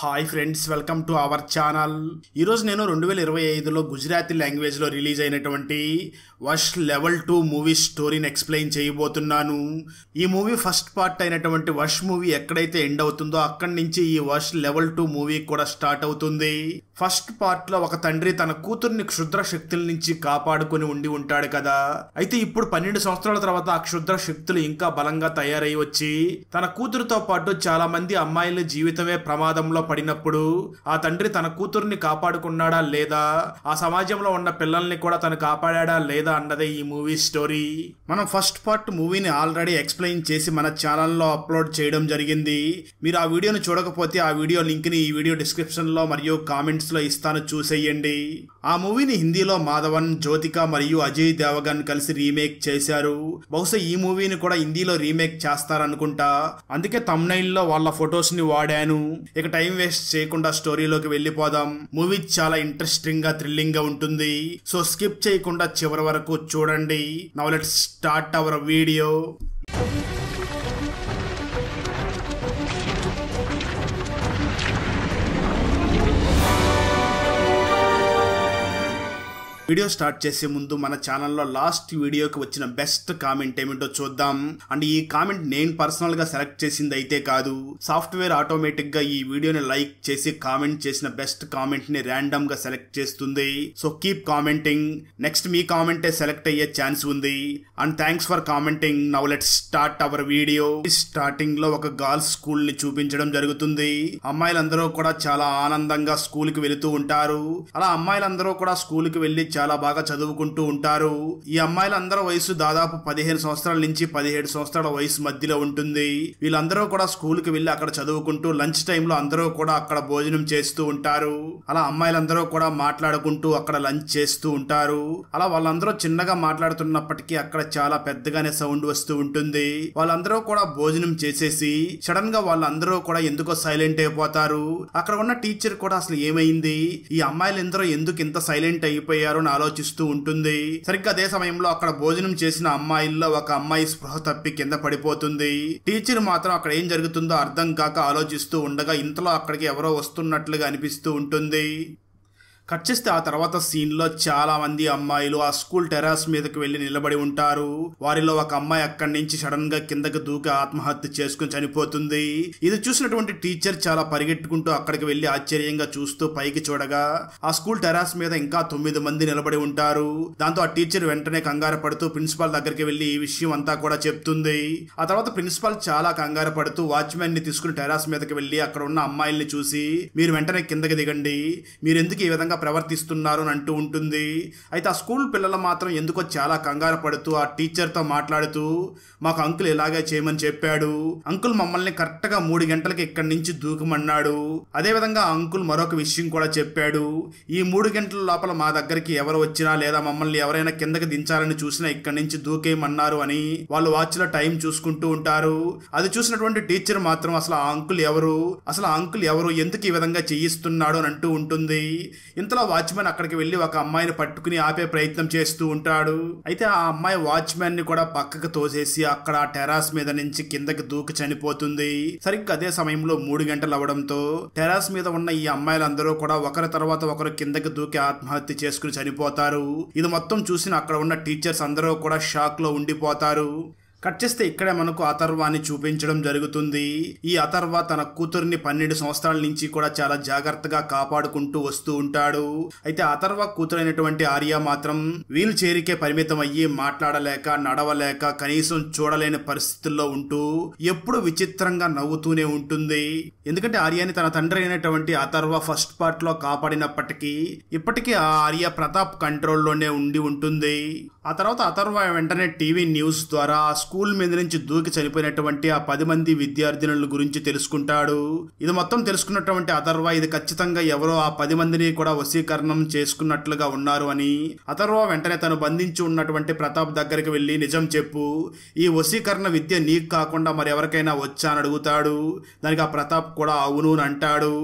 Hi friends, welcome to our channel. ఈరోజు నేను 2025లో గుజరాతీ లాంగ్వేజ్లో రిలీజ్ అయినటువంటి వష్ లెవెల్ 2 మూవీ స్టోరీని ఎక్స్ప్లెయిన్ చేయబోతున్నాను. ఈ మూవీ ఫస్ట్ పార్ట్ అయినటువంటి వష్ మూవీ ఎక్కడైతే ఎండ్ అవుతుందో అక్కడి నుంచి ఈ వష్ లెవెల్ 2 మూవీ కూడా స్టార్ట్ అవుతుంది. ఫస్ట్ పార్ట్ లో ఒక తండ్రి తన కూతుర్ని క్షుద్ర శక్తుల నుంచి కాపాడుకుని ఉంటాడు కదా. అయితే ఇప్పుడు 12 సంవత్సరాల తర్వాత ఆ క్షుద్ర శక్తులు ఇంకా బలంగా తయారై వచ్చి తన కూతురుతో పాటు చాలా మంది అమ్మాయిల జీవితమే ప్రమాదంలో పడినప్పుడు ఆ తండ్రి తన కూతుర్ని కాపాడుకున్నాడా లేదా, ఆ సమాజంలో ఉన్న పిల్లల్ని కూడా తను కాపాడా లేదా అన్నదే ఈ మూవీ స్టోరీ. మనం ఫస్ట్ పార్ట్ మూవీని ఆల్రెడీ ఎక్స్ప్లెయిన్ చేసి మన ఛానల్లో అప్లోడ్ చేయడం జరిగింది. మీరు ఆ వీడియోని చూడకపోతే ఆ వీడియో లింక్ ని ఈ వీడియో డిస్క్రిప్షన్ లో మరియు కామెంట్స్ లో ఇస్తాను, చూసేయండి. ఆ మూవీని హిందీలో మాధవన్, జ్యోతిక మరియు అజయ్ దేవగన్ కలిసి రీమేక్ చేశారు. బహుశా ఈ మూవీని కూడా హిందీలో రీమేక్ చేస్తారనుకుంటా, అందుకే థంబ్నెయిల్ లో వాళ్ళ ఫొటోస్ ని వాడాను. ఇక టైం వేస్ట్ చేయకుండా స్టోరీలోకి వెళ్ళిపోదాం. మూవీ చాలా ఇంట్రెస్టింగ్ గా, థ్రిల్లింగ్ గా ఉంటుంది. సో స్కిప్ చేయకుండా చివరి వరకు చూడండి. Now let's start our video. Video start చేసే ముందు మన ఛానల్లో లాస్ట్ వీడియోకి వచ్చిన బెస్ట్ కామెంట్ ఏమిటో చూద్దాం. అండ్ ఈ కామెంట్ నేను పర్సనల్ గా సెలెక్ట్ చేసింది అయితే కాదు, సాఫ్ట్వేర్ ఆటోమేటిక్ గా ఈ వీడియోని లైక్ చేసి కామెంట్ చేసిన బెస్ట్ కామెంట్ ని ర్యాండమ్ గా సెలెక్ట్ చేస్తుంది. So keep commenting. నెక్స్ట్ మీ కామెంటే సెలెక్ట్ అయ్యే ఛాన్స్ ఉంది. And thanks for commenting. Now let's start our video. Starting లో ఒక గర్ల్స్ స్కూల్ ని చూపించడం జరుగుతుంది. అమ్మాయిలందరూ కూడా చాలా ఆనందంగా స్కూల్ కి వెళుతూ ఉంటారు. అలా అమ్మాయిలందరూ కూడా స్కూల్ కి వెళ్లి చాలా బాగా చదువుకుంటూ ఉంటారు. ఈ అమ్మాయిలందరూ వయసు దాదాపు 15 సంవత్సరాల నుంచి 17 సంవత్సరాల వయసు మధ్యలో ఉంటుంది. వీళ్ళందరూ కూడా స్కూల్ కి వెళ్లి అక్కడ చదువుకుంటూ లంచ్ టైమ్ లో అందరూ కూడా అక్కడ భోజనం చేస్తూ ఉంటారు. అలా అమ్మాయిలందరూ కూడా మాట్లాడుకుంటూ అక్కడ లంచ్ చేస్తూ ఉంటారు. అలా వాళ్ళందరూ చిన్నగా మాట్లాడుతున్నప్పటికీ అక్కడ చాలా పెద్దగానే సౌండ్ వస్తూ ఉంటుంది. వాళ్ళందరూ కూడా భోజనం చేసేసి సడన్ గా వాళ్ళందరూ కూడా ఎందుకో సైలెంట్ అయిపోతారు. అక్కడ ఉన్న టీచర్ కూడా అసలు ఏమైంది, ఈ అమ్మాయిలందరూ ఎందుకు ఇంత సైలెంట్ అయిపోయారు ఆలోచిస్తూ ఉంటుంది. సరిగ్గా అదే సమయంలో అక్కడ భోజనం చేసిన అమ్మాయిల్లో ఒక అమ్మాయి స్పృహ తప్పి కింద పడిపోతుంది. టీచర్ మాత్రం అక్కడ ఏం జరుగుతుందో అర్థం కాక ఆలోచిస్తూ ఉండగా ఇంతలో అక్కడికి ఎవరో వస్తున్నట్లుగా అనిపిస్తూ ఉంటుంది. కట్ చేస్తే ఆ తర్వాత సీన్ లో చాలా మంది అమ్మాయిలు ఆ స్కూల్ టెర్రస్ మీదకి వెళ్లి నిలబడి ఉంటారు. వారిలో ఒక అమ్మాయి అక్కడి నుంచి సడన్ గా కిందకి దూకి ఆత్మహత్య చేసుకుని చనిపోతుంది. ఇది చూసినటువంటి టీచర్ చాలా పరిగెట్టుకుంటూ అక్కడికి వెళ్లి ఆశ్చర్యంగా చూస్తూ పైకి చూడగా ఆ స్కూల్ టెర్రస్ మీద ఇంకా 9 మంది నిలబడి ఉంటారు. దాంతో ఆ టీచర్ వెంటనే కంగారు పడుతూ ప్రిన్సిపాల్ దగ్గరికి వెళ్లి ఈ విషయం అంతా కూడా చెప్తుంది. ఆ తర్వాత ప్రిన్సిపాల్ చాలా కంగారు పడుతూ వాచ్మెన్ ని తీసుకుని టెర్రస్ మీదకి వెళ్లి అక్కడ ఉన్న అమ్మాయిల్ని చూసి మీరు వెంటనే కిందకి దిగండి, మీరు ఎందుకు ఈ విధంగా ప్రవర్తిస్తున్నారు అని అంటూ ఉంటుంది. అయితే ఆ స్కూల్ పిల్లలు మాత్రం ఎందుకో చాలా కంగారు పడుతూ ఆ టీచర్ తో మాట్లాడుతూ మాకు అంకుల్ ఇలాగే చేయమని చెప్పాడు, అంకుల్ మమ్మల్ని కరెక్ట్ గా 3 గంటలకి ఇక్కడి నుంచి దూకమన్నాడు. అదే విధంగా అంకుల్ మరొక విషయం కూడా చెప్పాడు, ఈ 3 గంటల లోపల మా దగ్గరికి ఎవరు వచ్చినా లేదా మమ్మల్ని ఎవరైనా కిందకి దించాలని చూసినా ఇక్కడి నుంచి దూకేయమన్నారు అని వాళ్ళు వాచ్ లో టైం చూసుకుంటూ ఉంటారు. అది చూసినటువంటి టీచర్ మాత్రం అసలు ఆ అంకుల్ ఎవరు ఎందుకు ఈ విధంగా చేయిస్తున్నాడు అని అంటూ ఉంటుంది. ఇంతలో వాచ్మెన్ అక్కడికి వెళ్లి ఒక అమ్మాయిని పట్టుకుని ఆపే ప్రయత్నం చేస్తూ ఉంటాడు. అయితే ఆ అమ్మాయి వాచ్మెన్ ని కూడా పక్కకు తోసేసి అక్కడ టెర్రస్ మీద నుంచి కిందకి దూకి చనిపోతుంది. సరిగ్గా అదే సమయంలో 3 గంటలు అవడంతో టెర్రస్ మీద ఉన్న ఈ అమ్మాయిలందరూ కూడా ఒకరి తర్వాత ఒకరు కిందకి దూకి ఆత్మహత్య చేసుకుని చనిపోతారు. ఇది మొత్తం చూసిన అక్కడ ఉన్న టీచర్స్ అందరూ కూడా షాక్ లో ఉండిపోతారు. కట్ చేస్తే ఇక్కడే మనకు అథర్వాని చూపించడం జరుగుతుంది. ఈ అథర్వ తన కూతుర్ని 12 సంవత్సరాల నుంచి కూడా చాలా జాగ్రత్తగా కాపాడుకుంటూ వస్తూ ఉంటాడు. అయితే అథర్వ కూతురైనటువంటి ఆర్య మాత్రం వీల్ చైర్కే పరిమితం అయ్యి మాట్లాడలేక, నడవలేక, కనీసం చూడలేని పరిస్థితుల్లో ఉంటూ ఎప్పుడు విచిత్రంగా నవ్వుతూనే ఉంటుంది. ఎందుకంటే ఆర్యని తన తండ్రి అయినటువంటి అథర్వ ఫస్ట్ పార్ట్ లో కాపాడినప్పటికీ ఇప్పటికీ ఆ ఆర్య ప్రతాప్ కంట్రోల్లోనే ఉంటుంది. ఆ తర్వాత అథర్వ వెంటనే టీవీ న్యూస్ ద్వారా స్కూల్ మీద నుంచి దూకి చనిపోయినటువంటి ఆ 10 మంది విద్యార్థినుల గురించి తెలుసుకుంటాడు. ఇది మొత్తం తెలుసుకున్నటువంటి అథర్వ ఇది ఖచ్చితంగా ఎవరో ఆ 10 మందిని కూడా వశీకరణం చేసుకున్నట్లుగా ఉన్నారు అని అథర్వ వెంటనే తను బంధించి ఉన్నటువంటి ప్రతాప్ దగ్గరికి వెళ్లి నిజం చెప్పు, ఈ వశీకరణ విద్య నీకు కాకుండా మరి ఎవరికైనా వచ్చా అని అడుగుతాడు. దానికి ఆ ప్రతాప్ కూడా అవును అని అంటాడు.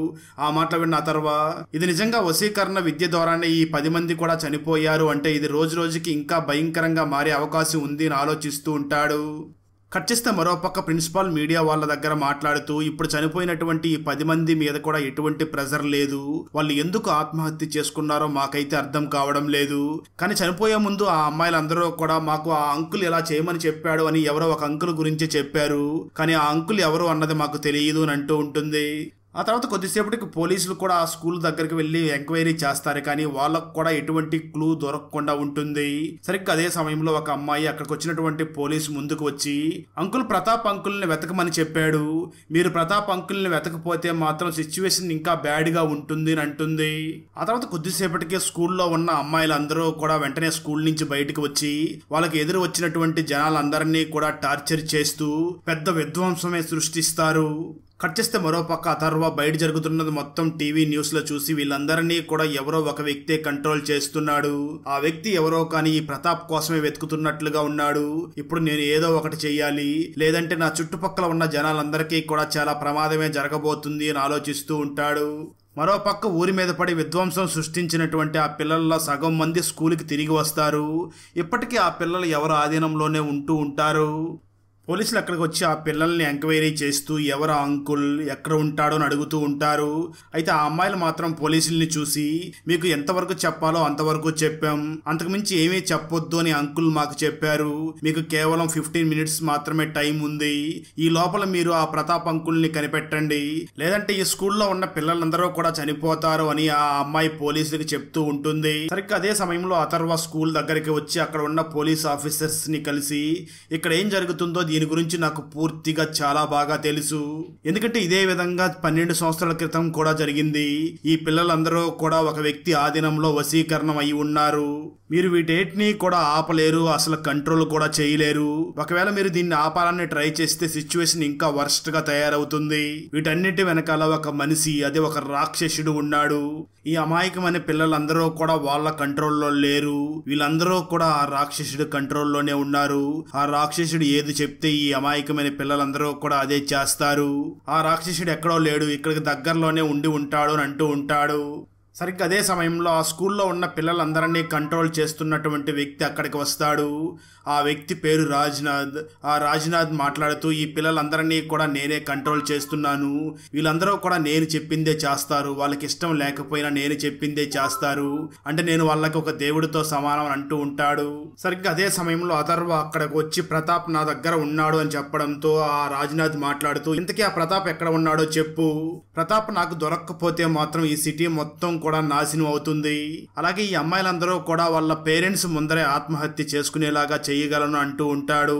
ఆ మాటలు విన్న అథర్వ ఇది నిజంగా వశీకరణ విద్య ద్వారానే ఈ 10 మంది కూడా చనిపోయారు అంటే ఇది రోజు రోజుకి ఇంకా భయంకరంగా మారే అవకాశం ఉంది అని ఆలోచిస్తూ ఉంటాడు. కట్ చేస్తే మరోపక్క ప్రిన్సిపాల్ మీడియా వాళ్ళ దగ్గర మాట్లాడుతూ ఇప్పుడు చనిపోయినటువంటి ఈ 10 మంది మీద కూడా ఎటువంటి ప్రెజర్ లేదు, వాళ్ళు ఎందుకు ఆత్మహత్య చేసుకున్నారో మాకైతే అర్థం కావడం లేదు, కానీ చనిపోయే ముందు ఆ అమ్మాయిలందరూ కూడా మాకు ఆ అంకుల్ ఇలా చేయమని చెప్పాడు అని ఎవరో ఒక అంకుల్ గురించి చెప్పారు, కానీ ఆ అంకుల్ ఎవరు అన్నది మాకు తెలియదు అని అంటూ ఉంటుంది. ఆ తర్వాత కొద్దిసేపటికి పోలీసులు కూడా ఆ స్కూల్ దగ్గరికి వెళ్ళి ఎంక్వైరీ చేస్తారు, కానీ వాళ్ళకు కూడా ఎటువంటి క్లూ దొరకకుండా ఉంటుంది. సరిగ్గా అదే సమయంలో ఒక అమ్మాయి అక్కడికి వచ్చినటువంటి పోలీసు ముందుకు వచ్చి అంకుల్ ప్రతాప్ అంకుల్ని వెతకమని చెప్పాడు, మీరు ప్రతాప్ అంకుల్ని వెతకపోతే మాత్రం సిచ్యువేషన్ ఇంకా బ్యాడ్ గా ఉంటుంది అని అంటుంది. ఆ తర్వాత కొద్దిసేపటికి స్కూల్లో ఉన్న అమ్మాయిలందరూ కూడా వెంటనే స్కూల్ నుంచి బయటకు వచ్చి వాళ్ళకి ఎదురు వచ్చినటువంటి జనాలందరినీ కూడా టార్చర్ చేస్తూ పెద్ద విధ్వంసమే సృష్టిస్తారు. కట్ చేస్తే మరోపక్క అథర్వ బయట జరుగుతున్నది మొత్తం టీవీ న్యూస్ లో చూసి వీళ్ళందరినీ కూడా ఎవరో ఒక వ్యక్తే కంట్రోల్ చేస్తున్నాడు, ఆ వ్యక్తి ఎవరో కానీ ఈ ప్రతాప్ కోసమే వెతుకుతున్నట్లుగా ఉన్నాడు, ఇప్పుడు నేను ఏదో ఒకటి చెయ్యాలి లేదంటే నా చుట్టుపక్కల ఉన్న జనాలందరికీ కూడా చాలా ప్రమాదమే జరగబోతుంది అని ఆలోచిస్తూ ఉంటాడు. మరోపక్క ఊరి మీద పడి విధ్వంసం సృష్టించినటువంటి ఆ పిల్లల్లో సగం మంది స్కూల్కి తిరిగి వస్తారు. ఇప్పటికీ ఆ పిల్లలు ఎవరు ఆధీనంలోనే ఉంటూ ఉంటారు. పోలీసులు అక్కడికి వచ్చి ఆ పిల్లల్ని ఎంక్వైరీ చేస్తూ ఎవరు అంకుల్ ఎక్కడ ఉంటాడో అని అడుగుతూ ఉంటారు. అయితే ఆ అమ్మాయిలు మాత్రం పోలీసుల్ని చూసి మీకు ఎంతవరకు చెప్పాలో అంతవరకు చెప్పాం, అంతకుమించి ఏమీ చెప్పొద్దు అని అంకుల్ మాకు చెప్పారు, మీకు కేవలం 15 minutes మాత్రమే టైం ఉంది, ఈ లోపల మీరు ఆ ప్రతాప్ అంకుల్ని కనిపెట్టండి లేదంటే ఈ స్కూల్లో ఉన్న పిల్లలందరూ కూడా చనిపోతారు అని ఆ అమ్మాయి పోలీసులకు చెప్తూ ఉంటుంది. సరిగ్గా అదే సమయంలో అథర్వ స్కూల్ దగ్గరికి వచ్చి అక్కడ ఉన్న పోలీస్ ఆఫీసర్స్ ని కలిసి ఇక్కడ ఏం జరుగుతుందో దీని గురించి నాకు పూర్తిగా చాలా బాగా తెలుసు, ఎందుకంటే ఇదే విధంగా 12 సంవత్సరాల క్రితం కూడా జరిగింది, ఈ పిల్లలందరూ కూడా ఒక వ్యక్తి ఆధీనంలో వశీకరణం అయి ఉన్నారు, మీరు వీటేటిని కూడా ఆపలేరు, అసలు కంట్రోల్ కూడా చేయలేరు, ఒకవేళ మీరు దీన్ని ఆపాలని ట్రై చేస్తే సిచ్యువేషన్ ఇంకా వర్స్ట్ గా తయారవుతుంది, వీటన్నిటి వెనకాల ఒక మనిషి అది ఒక రాక్షసుడు ఉన్నాడు, ఈ అమాయకమైన పిల్లలందరూ కూడా వాళ్ళ కంట్రోల్లో లేరు, వీళ్ళందరూ కూడా ఆ రాక్షసుడు కంట్రోల్లోనే ఉన్నారు, ఆ రాక్షసుడు ఏది చెప్తే ఈ అమాయకమైన పిల్లలందరూ కూడా అదే చేస్తారు, ఆ రాక్షసుడు ఎక్కడో లేడు ఇక్కడికి దగ్గరలోనే ఉండి ఉంటాడు అని అంటూ ఉంటాడు. సరిగ్గా అదే సమయంలో ఆ స్కూల్లో ఉన్న పిల్లలందరినీ కంట్రోల్ చేస్తున్నటువంటి వ్యక్తి అక్కడికి వస్తాడు, ఆ వ్యక్తి పేరు రాజ్నాథ్. ఆ రాజ్నాథ్ మాట్లాడుతూ ఈ పిల్లలందరినీ కూడా నేనే కంట్రోల్ చేస్తున్నాను, వీళ్ళందరూ కూడా నేను చెప్పిందే చేస్తారు, వాళ్ళకి ఇష్టం లేకపోయినా నేను చెప్పిందే చేస్తారు, అంటే నేను వాళ్ళకి ఒక దేవుడితో సమానం అంటూ ఉంటాడు. సరిగ్గా అదే సమయంలో అథర్వ అక్కడికి వచ్చి ప్రతాప్ నా దగ్గర ఉన్నాడు అని చెప్పడంతో ఆ రాజ్నాథ్ మాట్లాడుతూ ఇంతకీ ఆ ప్రతాప్ ఎక్కడ ఉన్నాడో చెప్పు, ప్రతాప్ నాకు దొరక్కపోతే మాత్రం ఈ సిటీ మొత్తం కూడా నాశనం అవుతుంది, అలాగే ఈ అమ్మాయిలందరూ కూడా వాళ్ళ పేరెంట్స్ ముందరే ఆత్మహత్య చేసుకునేలాగా చేయగలను అంటూ ఉంటాడు.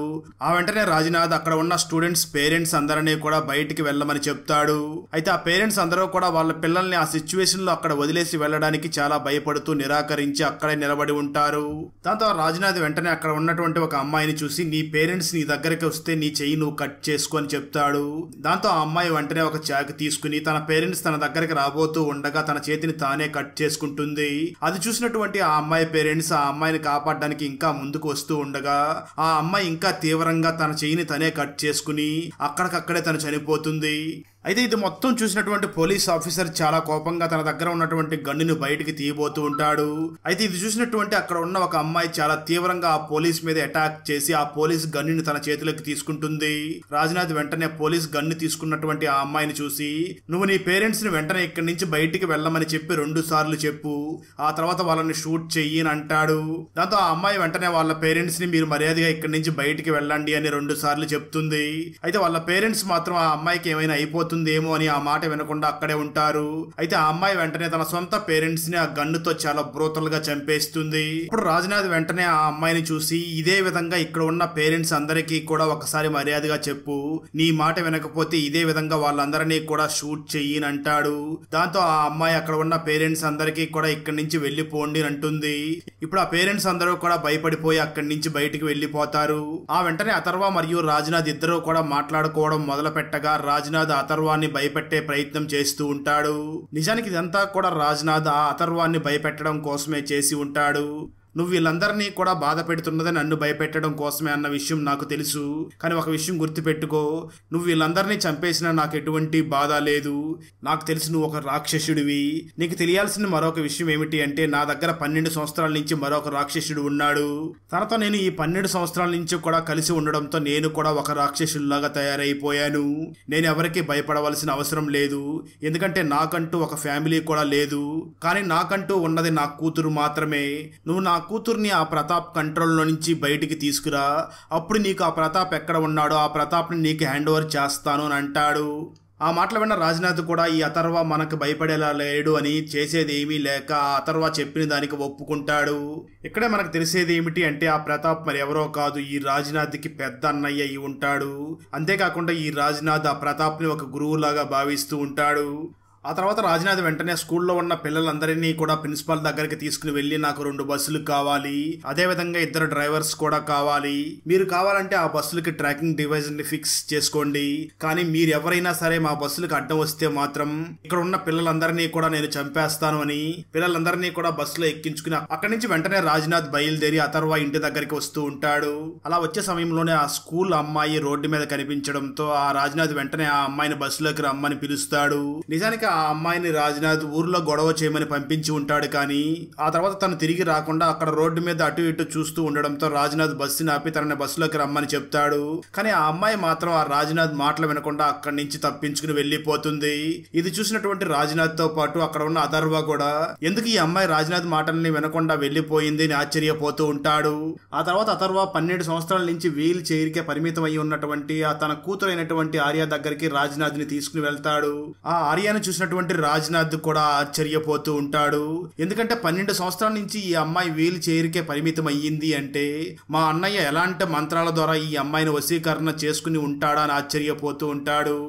ఆ వెంటనే రాజ్నాథ్ అక్కడ ఉన్న స్టూడెంట్స్ పేరెంట్స్ అందరినీ కూడా బయటికి వెళ్ళమని చెప్తాడు. అయితే ఆ పేరెంట్స్ అందరూ కూడా వాళ్ళ పిల్లల్ని ఆ సిచ్యువేషన్ లో అక్కడ వదిలేసి వెళ్ళడానికి చాలా భయపడుతూ నిరాకరించి అక్కడే నిలబడి ఉంటారు. దాంతో రాజ్నాథ్ వెంటనే అక్కడ ఉన్నటువంటి ఒక అమ్మాయిని చూసి నీ పేరెంట్స్ నీ దగ్గరికి వస్తే నీ చెయ్యి నువ్వు కట్ చేసుకో అని చెప్తాడు. దాంతో ఆ అమ్మాయి వెంటనే ఒక చాకు తీసుకుని తన పేరెంట్స్ తన దగ్గరికి రాబోతూ ఉండగా తన చేతిని తానే కట్ చేసుకుంటుంది. అది చూసినటువంటి ఆ అమ్మాయి పేరెంట్స్ ఆ అమ్మాయిని కాపాడడానికి ఇంకా ముందుకు వస్తూ ఉండగా ఆ అమ్మాయి ఇంకా తీవ్రంగా తన చెయ్యిని తనే కట్ చేసుకుని అక్కడికక్కడే తను చనిపోతుంది. అయితే ఇది మొత్తం చూసినటువంటి పోలీస్ ఆఫీసర్ చాలా కోపంగా తన దగ్గర ఉన్నటువంటి గన్నును బయటికి తీయబోతూ ఉంటాడు. అయితే ఇది చూసినటువంటి అక్కడ ఉన్న ఒక అమ్మాయి చాలా తీవ్రంగా ఆ పోలీస్ మీద అటాక్ చేసి ఆ పోలీస్ గన్నుని తన చేతిలోకి తీసుకుంటుంది. రాజ్నాథ్ వెంటనే పోలీస్ గన్ను తీసుకున్నటువంటి ఆ అమ్మాయిని చూసి నువ్వు నీ పేరెంట్స్ ని వెంటనే ఇక్కడి నుంచి బయటికి వెళ్ళమని చెప్పి 2 సార్లు చెప్పు, ఆ తర్వాత వాళ్ళని షూట్ చెయ్యి అని అంటాడు. దాంతో ఆ అమ్మాయి వెంటనే వాళ్ళ పేరెంట్స్ ని మీరు మర్యాదగా ఇక్కడి నుంచి బయటికి వెళ్ళండి అని 2 సార్లు చెప్తుంది. అయితే వాళ్ళ పేరెంట్స్ మాత్రం ఆ అమ్మాయికి ఏమైనా అయిపోతుందేమో అని ఆ మాట వినకుండా అక్కడే ఉంటారు. అయితే ఆ అమ్మాయి వెంటనే తన సొంత పేరెంట్స్ ని ఆ గన్నుతో చాలా బ్రూటల్ గా చంపేస్తుంది. ఇప్పుడు రాజ్నాథ్ వెంటనే ఆ అమ్మాయిని చూసి ఇదే విధంగా ఇక్కడ ఉన్న పేరెంట్స్ అందరికీ కూడా ఒకసారి మర్యాదగా చెప్పు, నీ మాట వినకపోతే ఇదే విధంగా వాళ్ళందరినీ కూడా షూట్ చెయ్యి అని అంటాడు. దాంతో ఆ అమ్మాయి అక్కడ ఉన్న పేరెంట్స్ అందరికీ కూడా ఇక్కడి నుంచి వెళ్లిపోండి అని అంటుంది. ఇప్పుడు ఆ పేరెంట్స్ అందరూ కూడా భయపడిపోయి అక్కడి నుంచి బయటికి వెళ్లిపోతారు. ఆ వెంటనే అథర్వ మరియు రాజ్నాథ్ ఇద్దరు కూడా మాట్లాడుకోవడం మొదలు పెట్టగా రాజ్నాథ్ అథర్వాన్ని భయపెట్టే ప్రయత్నం చేస్తూ ఉంటాడు. నిజానికి ఇదంతా కూడా రాజ్నాథ్ ఆ అథర్వాన్ని భయపెట్టడం కోసమే చేసి ఉంటాడు. నువ్వు వీళ్ళందరినీ కూడా బాధ పెడుతున్నది నన్ను భయపెట్టడం కోసమే అన్న విషయం నాకు తెలుసు. కానీ ఒక విషయం గుర్తుపెట్టుకో, నువ్వు వీళ్ళందరినీ చంపేసినా నాకు ఎటువంటి బాధ లేదు. నాకు తెలిసి నువ్వు ఒక రాక్షసుడివి. నీకు తెలియాల్సిన మరొక విషయం ఏమిటి అంటే, నా దగ్గర 12 సంవత్సరాల నుంచి మరొక రాక్షసుడు ఉన్నాడు. తనతో నేను ఈ 12 సంవత్సరాల నుంచి కూడా కలిసి ఉండడంతో నేను కూడా ఒక రాక్షసుల్లాగా తయారైపోయాను. నేను ఎవరికి భయపడవలసిన అవసరం లేదు, ఎందుకంటే నాకంటూ ఒక ఫ్యామిలీ కూడా లేదు. కానీ నాకంటూ ఉన్నది నా కూతురు మాత్రమే. నువ్వు నా కూతుర్ని ఆ ప్రతాప్ కంట్రోల్లో నుంచి బయటికి తీసుకురా, అప్పుడు నీకు ఆ ప్రతాప్ ఎక్కడ ఉన్నాడో ఆ ప్రతాప్ని నీకు హ్యాండ్ ఓవర్ చేస్తాను అని అంటాడు. ఆ మాటలు విన్న రాజ్నాథ్ కూడా ఈ అథర్వ మనకు భయపడేలా లేడు అని, చేసేది ఏమీ లేక ఆ అథర్వ చెప్పిన దానికి ఒప్పుకుంటాడు. ఇక్కడే మనకు తెలిసేది ఏమిటి అంటే, ఆ ప్రతాప్ మరి ఎవరో కాదు, ఈ రాజ్నాథ్కి పెద్ద అన్నయ్య అయి ఉంటాడు. అంతేకాకుండా ఈ రాజ్నాథ్ ఆ ప్రతాప్ని ఒక గురువులాగా భావిస్తూ ఉంటాడు. ఆ తర్వాత రాజ్నాథ్ వెంటనే స్కూల్లో ఉన్న పిల్లలందరినీ కూడా ప్రిన్సిపాల్ దగ్గరికి తీసుకుని వెళ్ళి, నాకు 2 బస్సులు కావాలి, అదేవిధంగా 2 డ్రైవర్స్ కూడా కావాలి. మీరు కావాలంటే ఆ బస్సులకి ట్రాకింగ్ డివైస్ ని ఫిక్స్ చేసుకోండి. కానీ మీరు ఎవరైనా సరే మా బస్సులకు అడ్డం వస్తే మాత్రం ఇక్కడ ఉన్న పిల్లలందరినీ కూడా నేను చంపేస్తాను అని పిల్లలందరినీ కూడా బస్సులో ఎక్కించుకుని అక్కడి నుంచి వెంటనే రాజ్నాథ్ బయలుదేరి అథర్వ ఇంటి దగ్గరికి వస్తూ ఉంటాడు. అలా వచ్చే సమయంలోనే ఆ స్కూల్ అమ్మాయి రోడ్డు మీద కనిపించడంతో ఆ రాజ్నాథ్ వెంటనే ఆ అమ్మాయిని బస్సులోకి రమ్మని పిలుస్తాడు. నిజానికి ఆ అమ్మాయిని రాజ్నాథ్ ఊర్లో గొడవ చేయమని పంపించి ఉంటాడు. కానీ ఆ తర్వాత తను తిరిగి రాకుండా అక్కడ రోడ్డు మీద అటు ఇటు చూస్తూ ఉండడంతో రాజ్నాథ్ బస్సుని ఆపి తనని బస్సులోకి రమ్మని చెప్తాడు. కానీ ఆ అమ్మాయి మాత్రం ఆ రాజ్నాథ్ మాటలు వినకుండా అక్కడి నుంచి తప్పించుకుని వెళ్లిపోతుంది. ఇది చూసినటువంటి రాజ్నాథ్ తో పాటు అక్కడ ఉన్న అథర్వ కూడా ఎందుకు ఈ అమ్మాయి రాజ్నాథ్ మాటల్ని వినకుండా వెళ్లిపోయింది అని ఆశ్చర్యపోతూ ఉంటాడు. ఆ తర్వాత అథర్వ 12 సంవత్సరాల నుంచి వీల్ చైర్ కే పరిమితం అయి ఉన్నటువంటి తన కూతురైనటువంటి ఆర్య దగ్గరికి రాజ్నాథ్ ని తీసుకుని వెళ్తాడు. ఆ ఆర్యను చూసినటువంటి రాజ్నాథ్ కూడా ఆశ్చర్యపోతూ ఉంటాడు. ఎందుకంటే 12 సంవత్సరాల నుంచి ఈ అమ్మాయి వీల్ చైర్ కే పరిమితం అయ్యింది అంటే, మా అన్నయ్య ఎలాంటి మంత్రాల ద్వారా ఈ అమ్మాయిని వశీకరణ చేసుకుని ఉంటాడా అని ఆశ్చర్యపోతూ ఉంటాడు.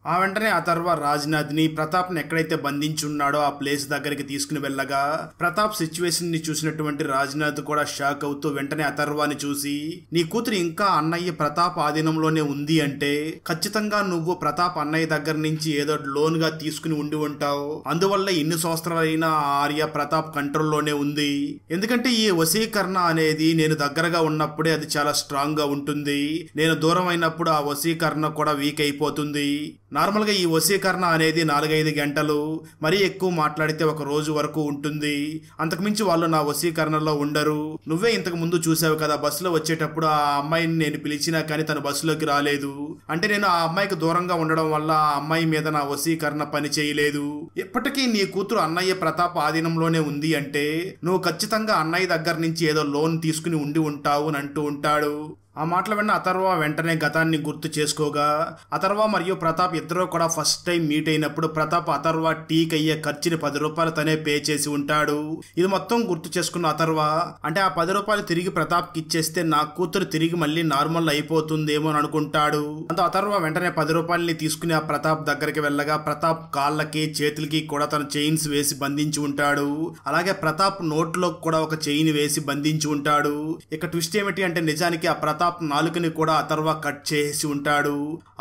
ఆ వెంటనే అథర్వ రాజ్నాథ్ ని ప్రతాప్ ని ఎక్కడైతే బంధించున్నాడో ఆ ప్లేస్ దగ్గరికి తీసుకుని వెళ్ళగా, ప్రతాప్ సిచ్యువేషన్ ని చూసినటువంటి రాజ్నాథ్ కూడా షాక్ అవుతూ వెంటనే అథర్వాని చూసి, నీ కూతురు ఇంకా అన్నయ్య ప్రతాప్ ఆధీనంలోనే ఉంది అంటే ఖచ్చితంగా నువ్వు ప్రతాప్ అన్నయ్య దగ్గర నుంచి ఏదో లోన్ గా తీసుకుని ఉండి ఉంటావు. అందువల్ల ఇన్ని సంవత్సరాలైనా ఆర్య ప్రతాప్ కంట్రోల్లోనే ఉంది. ఎందుకంటే ఈ వశీకరణ అనేది నేను దగ్గరగా ఉన్నప్పుడే అది చాలా స్ట్రాంగ్ గా ఉంటుంది. నేను దూరం అయినప్పుడు ఆ వశీకరణ కూడా వీక్ అయిపోతుంది. నార్మల్ గా ఈ వశీకరణ అనేది 4-5 గంటలు, మరీ ఎక్కువ మాట్లాడితే 1 రోజు వరకు ఉంటుంది. అంతకుమించి వాళ్ళు నా వశీకరణలో ఉండరు. నువ్వే ఇంతకు ముందు చూసావు కదా, బస్సులో వచ్చేటప్పుడు ఆ అమ్మాయిని నేను పిలిచినా కానీ తను బస్సులోకి రాలేదు. అంటే నేను ఆ అమ్మాయికి దూరంగా ఉండడం వల్ల ఆ అమ్మాయి మీద నా వశీకరణ పని చేయలేదు. ఎప్పటికీ నీ కూతురు అన్నయ్య ప్రతాప్ ఆధీనంలోనే ఉంది అంటే నువ్వు ఖచ్చితంగా అన్నయ్య దగ్గర నుంచి ఏదో లోన్ తీసుకుని ఉండి ఉంటావు అని అంటూ ఉంటాడు. ఆ మాటలు విన్న అథర్వ వెంటనే గతాన్ని గుర్తు చేసుకోగా, అథర్వ మరియు ప్రతాప్ ఇద్దరు కూడా ఫస్ట్ టైం మీట్ అయినప్పుడు ప్రతాప్ అథర్వ టీకి అయ్యే ఖర్చుని 10 రూపాయలు తనే పే చేసి ఉంటాడు. ఇది మొత్తం గుర్తు చేసుకున్న అథర్వ, అంటే ఆ 10 రూపాయలు తిరిగి ప్రతాప్కి ఇచ్చేస్తే నా కూతురు తిరిగి మళ్ళీ నార్మల్ అయిపోతుందేమో అని అనుకుంటాడు. అంత అథర్వ వెంటనే 10 రూపాయలని తీసుకుని ఆ ప్రతాప్ దగ్గరికి వెళ్ళగా, ప్రతాప్ కాళ్ళకి చేతులకి కూడా తన చైన్స్ వేసి బంధించి ఉంటాడు. అలాగే ప్రతాప్ నోట్లో కూడా ఒక చైన్ వేసి బంధించి ఉంటాడు. ఇక ట్విస్ట్ ఏమిటి అంటే, నిజానికి ఆ ప్రతాప్ నాలుకని కూడా అథర్వ కట్ చేసి ఉంటాడు.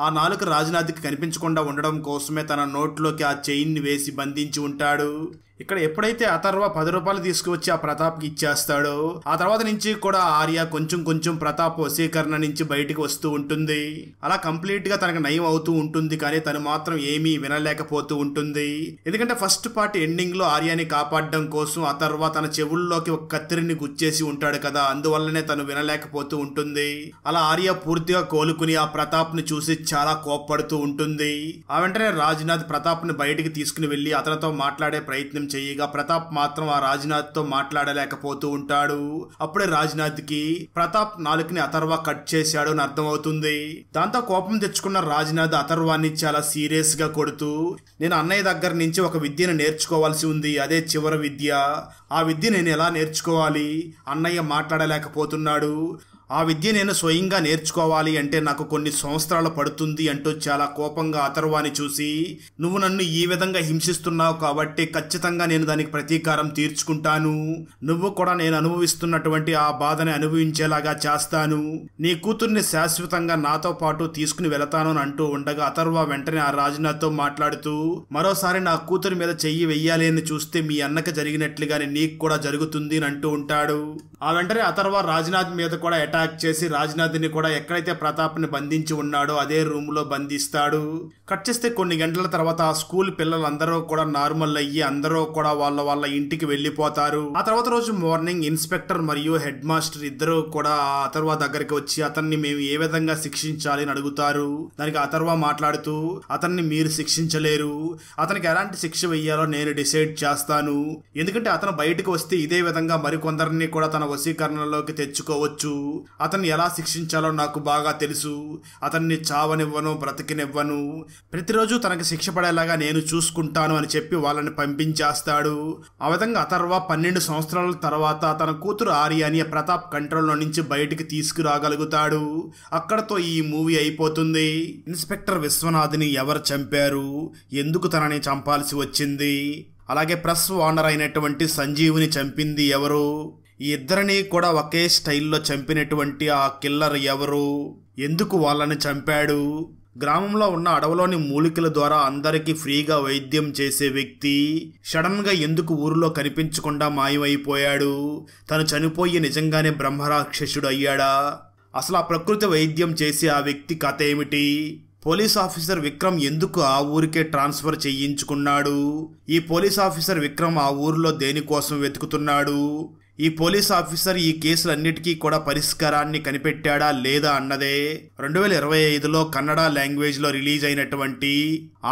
ఆ నాలుక రాజ్నాథ్కి కనిపించకుండా ఉండడం కోసమే తన నోట్లోకి ఆ చైన్ ని వేసి బంధించి ఉంటాడు. ఇక్కడ ఎప్పుడైతే అథర్వ 10 రూపాయలు తీసుకువచ్చి ఆ ప్రతాప్కి ఇచ్చేస్తాడో, ఆ తర్వాత నుంచి కూడా ఆర్య కొంచెం కొంచెం ప్రతాప్ వశీకరణ నుంచి బయటికి వస్తూ ఉంటుంది. అలా కంప్లీట్ గా తనకు నయం అవుతూ ఉంటుంది. కానీ తను మాత్రం ఏమీ వినలేకపోతూ ఉంటుంది. ఎందుకంటే ఫస్ట్ పార్ట్ ఎండింగ్ లో ఆర్యాని కాపాడడం కోసం అథర్వ తన చెవుల్లోకి ఒక కత్తిరిని గుచ్చేసి ఉంటాడు కదా, అందువల్లనే తను వినలేకపోతూ ఉంటుంది. అలా ఆర్య పూర్తిగా కోలుకుని ఆ ప్రతాప్ ని చూసి చాలా కోప్పడుతూ ఉంటుంది. ఆ వెంటనే రాజ్నాథ్ ప్రతాప్ ని బయటికి తీసుకుని వెళ్లి అతనితో మాట్లాడే ప్రయత్నం చేయగా, ప్రతాప్ మాత్రం ఆ రాజ్నాథ్ తో మాట్లాడలేకపోతూ ఉంటాడు. అప్పుడే రాజ్నాథ్ కి ప్రతాప్ నాలుకని అథర్వ కట్ చేశాడు అని అర్థమవుతుంది. దాంతో కోపం తెచ్చుకున్న రాజ్నాథ్ అథర్వాన్ని చాలా సీరియస్ గా కొడుతూ, నేను అన్నయ్య దగ్గర నుంచి ఒక విద్యను నేర్చుకోవాల్సి ఉంది, అదే చివరి విద్య. ఆ విద్య నేను ఎలా నేర్చుకోవాలి? అన్నయ్య మాట్లాడలేకపోతున్నాడు. ఆ విద్య నేను స్వయంగా నేర్చుకోవాలి అంటే నాకు కొన్ని సంవత్సరాలు పడుతుంది అంటూ చాలా కోపంగా అథర్వాని చూసి, నువ్వు నన్ను ఈ విధంగా హింసిస్తున్నావు కాబట్టి ఖచ్చితంగా నేను దానికి ప్రతీకారం తీర్చుకుంటాను. నువ్వు కూడా నేను అనుభవిస్తున్నటువంటి ఆ బాధని అనుభవించేలాగా చేస్తాను. నీ కూతుర్ని శాశ్వతంగా నాతో పాటు తీసుకుని వెళతాను అని అంటూ ఉండగా, అథర్వ వెంటనే ఆ రాజ్నాథ్తో మాట్లాడుతూ, మరోసారి నా కూతురి మీద చెయ్యి వెయ్యాలి అని చూస్తే మీ అన్నకి జరిగినట్లుగానే నీకు కూడా జరుగుతుంది అని అంటూ ఉంటాడు. ఆ వెంటనే అథర్వ రాజ్నాథ్ మీద కూడా అటాక్ చేసి రాజ్నాథ్ని కూడా ఎక్కడైతే ప్రతాప్ని బంధించి ఉన్నాడో అదే రూమ్ లో బంధిస్తాడు. కట్ చేస్తే కొన్ని గంటల తర్వాత ఆ స్కూల్ పిల్లలందరూ కూడా నార్మల్ అయ్యి అందరూ కూడా వాళ్ళ ఇంటికి వెళ్లిపోతారు. ఆ తర్వాత రోజు మార్నింగ్ ఇన్స్పెక్టర్ మరియు హెడ్ మాస్టర్ ఇద్దరు కూడా అథర్వ దగ్గరికి వచ్చి అతన్ని మేము ఏ విధంగా శిక్షించాలి అని అడుగుతారు. దానికి అథర్వ మాట్లాడుతూ అతన్ని మీరు శిక్షించలేరు, అతనికి ఎలాంటి శిక్ష వెయ్యాలో నేను డిసైడ్ చేస్తాను. ఎందుకంటే అతను బయటకు వస్తే ఇదే విధంగా మరికొందరిని కూడా తన వశీకరణలోకి తెచ్చుకోవచ్చు. అతన్ని ఎలా శిక్షించాలో నాకు బాగా తెలుసు. అతన్ని చావనివ్వను, బ్రతికినివ్వను. ప్రతిరోజు తనకి శిక్ష పడేలాగా నేను చూసుకుంటాను అని చెప్పి వాళ్ళని పంపించేస్తాడు. ఆ విధంగా అథర్వ 12 సంవత్సరాల తర్వాత తన కూతురు ఆర్యాని ప్రతాప్ కంట్రోల్లో నుంచి బయటికి తీసుకురాగలుగుతాడు. అక్కడతో ఈ మూవీ అయిపోతుంది. ఇన్స్పెక్టర్ విశ్వనాథ్ని ఎవరు చంపారు, ఎందుకు తనని చంపాల్సి వచ్చింది, అలాగే ప్రెస్ ఓనర్ అయినటువంటి సంజీవ్ని చంపింది ఎవరు, ఈ ఇద్దరిని కూడా ఒకే స్టైల్లో చంపినటువంటి ఆ కిల్లర్ ఎవరు, ఎందుకు వాళ్ళని చంపాడు, గ్రామంలో ఉన్న అడవిలోని మూలికల ద్వారా అందరికీ ఫ్రీగా వైద్యం చేసే వ్యక్తి సడన్ గా ఎందుకు ఊరిలో కనిపించకుండా మాయమైపోయాడు, తను చనిపోయి నిజంగానే బ్రహ్మరాక్షసుడు అయ్యాడా, అసలు ఆ ప్రకృతి వైద్యం చేసే ఆ వ్యక్తి కథ ఏమిటి, పోలీస్ ఆఫీసర్ విక్రమ్ ఎందుకు ఆ ఊరికే ట్రాన్స్ఫర్ చేయించుకున్నాడు, ఈ పోలీస్ ఆఫీసర్ విక్రమ్ ఆ ఊరిలో దేనికోసం వెతుకుతున్నాడు, ఈ పోలీస్ ఆఫీసర్ ఈ కేసులన్నిటికీ కూడా పరిష్కారాన్ని కనిపెట్టాడా లేదా అన్నదే 2025లో కన్నడ లాంగ్వేజ్ లో రిలీజ్ అయినటువంటి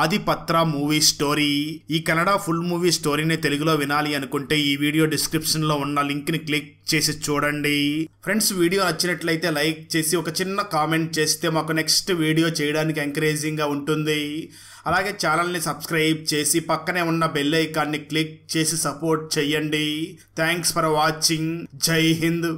ఆదిపత్ర మూవీ స్టోరీ. ఈ కన్నడ ఫుల్ మూవీ స్టోరీని తెలుగులో వినాలి అనుకుంటే ఈ వీడియో డిస్క్రిప్షన్ లో ఉన్న లింక్ ని క్లిక్ చేసి చూడండి. ఫ్రెండ్స్, వీడియో నచ్చినట్లయితే లైక్ చేసి ఒక చిన్న కామెంట్ చేస్తే మాకు నెక్స్ట్ వీడియో చేయడానికి ఎంకరేజింగ్ గా ఉంటుంది. అలాగే ఛానల్ని సబ్స్క్రైబ్ చేసి పక్కనే ఉన్న బెల్ ఐకాన్ని క్లిక్ చేసి సపోర్ట్ చేయండి. Thanks for watching. జై హింద్.